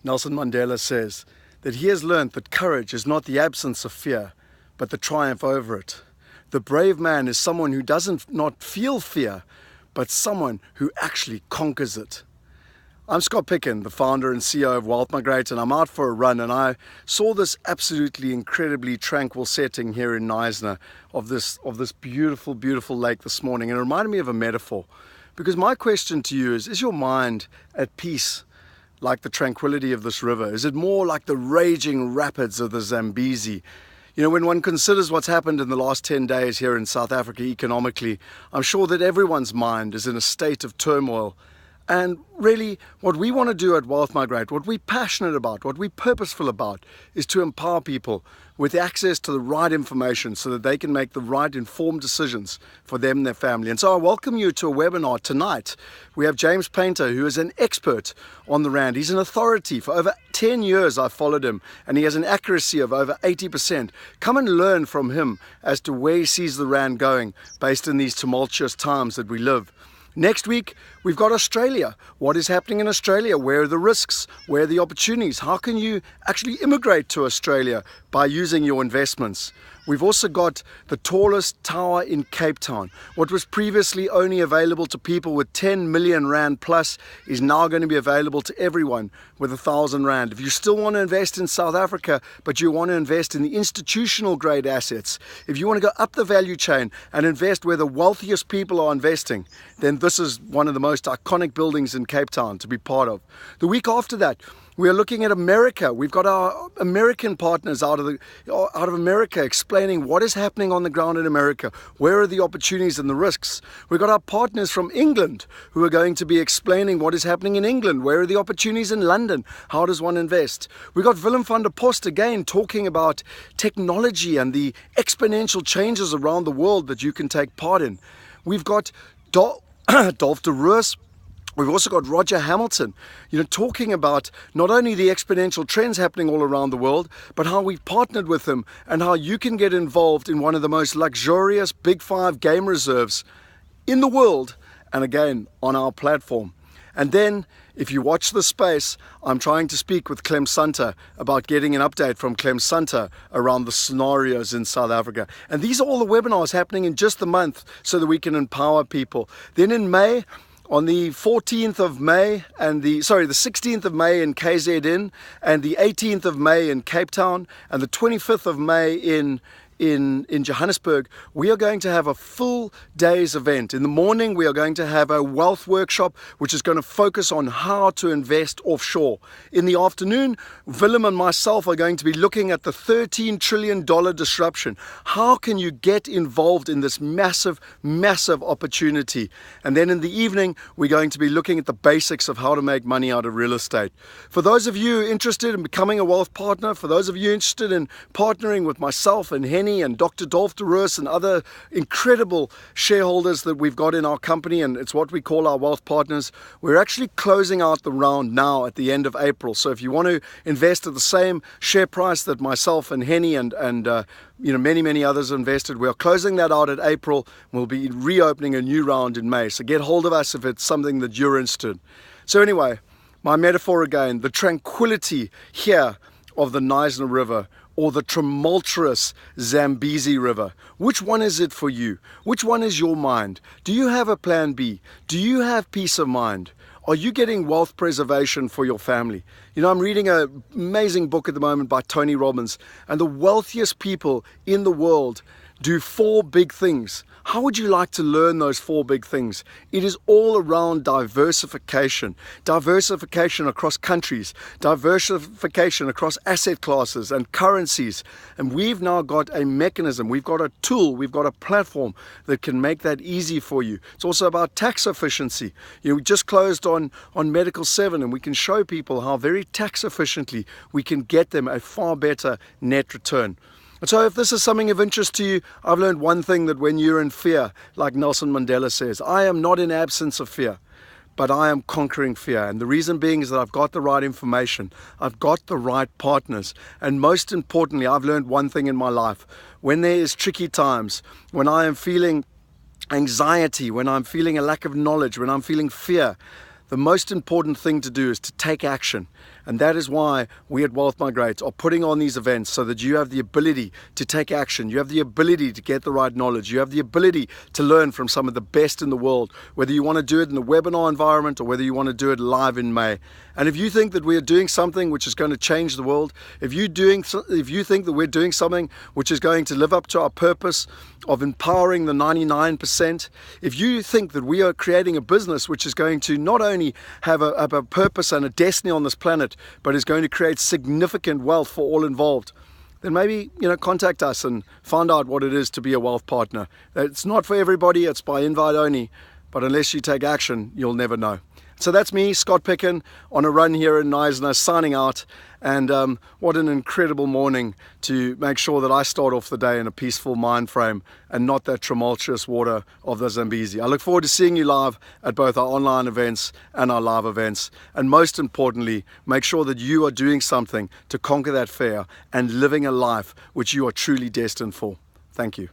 Nelson Mandela says that he has learned that courage is not the absence of fear, but the triumph over it. The brave man is someone who doesn't not feel fear, but someone who actually conquers it. I'm Scott Picken, the founder and CEO of Migrate, and I'm out for a run, and I saw this absolutely incredibly tranquil setting here in Knysna of this beautiful, beautiful lake this morning, and it reminded me of a metaphor. Because my question to you is your mind at peace like the tranquility of this river? Is it more like the raging rapids of the Zambezi? You know, when one considers what's happened in the last 10 days here in South Africa economically, I'm sure that everyone's mind is in a state of turmoil. And really, what we want to do at Wealth Migrate, what we're passionate about, what we're purposeful about, is to empower people with access to the right information so that they can make the right informed decisions for them and their family. And so I welcome you to a webinar tonight. We have James Painter, who is an expert on the Rand. He's an authority. For over 10 years I've followed him, and he has an accuracy of over 80%. Come and learn from him as to where he sees the Rand going based in these tumultuous times that we live. Next week, we've got Australia. What is happening in Australia? Where are the risks? Where are the opportunities? How can you actually immigrate to Australia by using your investments? We've also got the tallest tower in Cape Town. What was previously only available to people with 10 million Rand plus is now going to be available to everyone with 1,000 Rand. If you still want to invest in South Africa, but you want to invest in the institutional grade assets, if you want to go up the value chain and invest where the wealthiest people are investing, then this is one of the most iconic buildings in Cape Town to be part of. The week after that, we are looking at America. We've got our American partners out of America explaining what is happening on the ground in America. Where are the opportunities and the risks? We've got our partners from England who are going to be explaining what is happening in England. Where are the opportunities in London? How does one invest? We've got Willem van der Post again talking about technology and the exponential changes around the world that you can take part in. We've got Dolf de Roos. We've also got Roger Hamilton, talking about not only the exponential trends happening all around the world, but how we've partnered with him and how you can get involved in one of the most luxurious Big Five game reserves in the world, and again, on our platform. And then, if you watch the space, I'm trying to speak with Clem Sunter about getting an update from Clem Sunter around the scenarios in South Africa. And these are all the webinars happening in just the month so that we can empower people. Then in May, on the 14th of May and the 16th of May in KZN, and the 18th of May in Cape Town, and the 25th of May in Johannesburg, we are going to have a full day's event. In the morning, we are going to have a wealth workshop, which is going to focus on how to invest offshore. In the afternoon, Willem and myself are going to be looking at the $13 trillion disruption. How can you get involved in this massive, massive opportunity? And then in the evening, we're going to be looking at the basics of how to make money out of real estate. For those of you interested in becoming a wealth partner, for those of you interested in partnering with myself and Henny and Dr. Dolf de Roos and other incredible shareholders that we've got in our company, and it's what we call our wealth partners, we're actually closing out the round now at the end of April. So if you want to invest at the same share price that myself and Henny and many others invested, we're closing that out at April. We'll be reopening a new round in May. So get hold of us if it's something that you're interested in. So anyway, my metaphor again, the tranquility here of the Knysna River, or the tumultuous Zambezi River. Which one is it for you? Which one is your mind? Do you have a plan B? Do you have peace of mind? Are you getting wealth preservation for your family? I'm reading an amazing book at the moment by Tony Robbins, and the wealthiest people in the world do 4 big things. How would you like to learn those 4 big things? It is all around diversification. Diversification across countries, diversification across asset classes and currencies. And we've now got a mechanism, we've got a tool, we've got a platform that can make that easy for you. It's also about tax efficiency. We just closed on Medical 7, and we can show people how very tax efficiently we can get them a far better net return. And so if this is something of interest to you, I've learned one thing, that when you're in fear, like Nelson Mandela says, I am not in absence of fear, but I am conquering fear. And the reason being is that I've got the right information, I've got the right partners, and most importantly, I've learned one thing in my life. When there is tricky times, when I am feeling anxiety, when I'm feeling a lack of knowledge, when I'm feeling fear, the most important thing to do is to take action. And that is why we at Wealth Migrate are putting on these events, so that you have the ability to take action. You have the ability to get the right knowledge. You have the ability to learn from some of the best in the world, whether you want to do it in the webinar environment or whether you want to do it live in May. And if you think that we are doing something which is going to change the world, if you think that we're doing something which is going to live up to our purpose of empowering the 99%, if you think that we are creating a business which is going to not only have a purpose and a destiny on this planet, but is going to create significant wealth for all involved, then maybe, contact us and find out what it is to be a wealth partner. It's not for everybody, it's by invite only, but unless you take action, you'll never know. So that's me, Scott Picken, on a run here in Knysna, signing out. And what an incredible morning to make sure that I start off the day in a peaceful mind frame and not that tumultuous water of the Zambezi. I look forward to seeing you live at both our online events and our live events. And most importantly, make sure that you are doing something to conquer that fear and living a life which you are truly destined for. Thank you.